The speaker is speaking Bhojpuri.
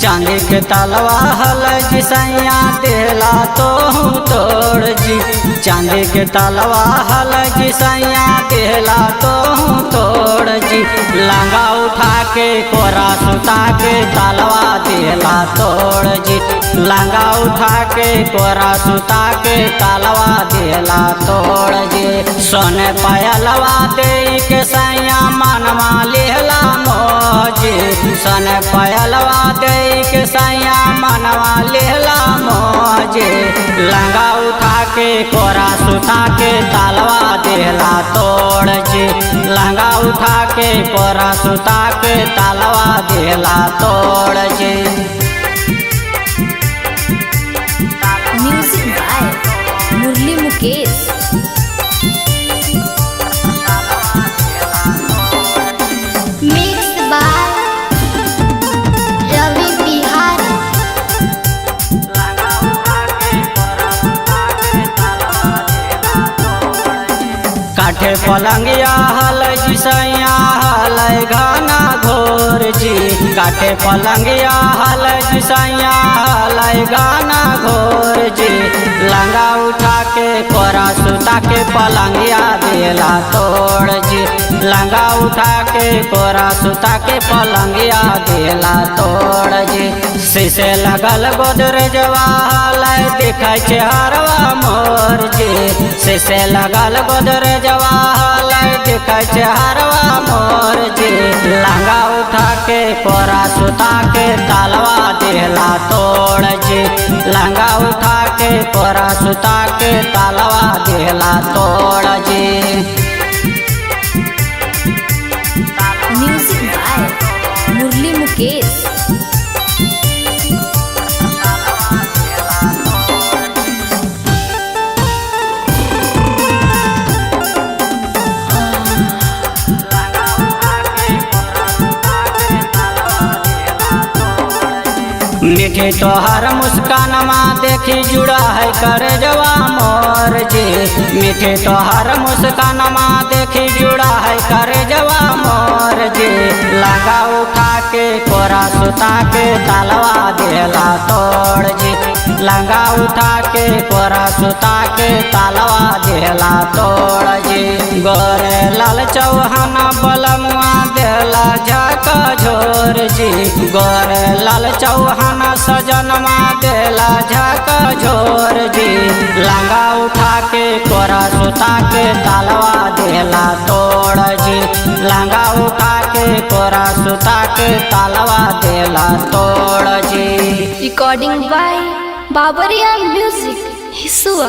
चांदी के तलवा हल जी सैया देला तो तोड़ जी। चांदी के तलवा हल जी सैया देला तो तोड़ जी। लंगा उठा के कोरा सुता के तलवा देला तोड़ जी। लंगा उठा के कोरा सुता के तलवा देला तोड़ जी। सोने पायलवा दे के सैया मनवा लेला मोजी। सोने पायलवा दे के सैया मनवा लेला मोजी। लंगा उठा के कोरा सुता के तलवा देला तोड़ जी। लंगा उठा के कोरा सुता के तलवा देला तोड़ जी। Music by Murli Mukesh. Mix by Ravi Bihari. काठे पलंगिया हल जी सैया हल घना घोर जी। काठे पलंगिया हल जी सैया हल घना घोर जी। लंगा उठा के कोरा सुता के पलंगिया देला तोड़ जी। लंगा उठा के कोरा सुता के पलंगिया देला तोड़ जी। शीशे लगल गोदरेजवा हल दिखै छै हरवा मोर जी। शीशे लगल गोदरेजवा हल दिखै छै हरवा मोर जी। लंगा उठा के कोरा सुता के तलवा देला तोड़ जी। लंगा उठा के कोरा सुता के तलवा देला तोड़ जी। Music by Murli Mukesh. मीठी तोहर मुस्कानमा देखी जुड़ा है कर जवा मोर जी। मीठी तोहर मुस्कानमा देखी जुड़ा है कर जवा मोर जी। लंगा उठा के कोरा सुता के तलवा देला तोड़ जी। लंगा उठा के कोरा सुता के तलवा देला तोड़ जी। गोरे लाल चौहान बलमुआ देला झका झोर जी। गोरे लाल चौहान सजनमा देला झका झोर जी। लंगा उठा के कोरा सुता के तलवा देला तोड़ जी। लंगा उठा के कोरा सुता के तलवा देला तोड़ जी। Recording by Babariya music Hisua.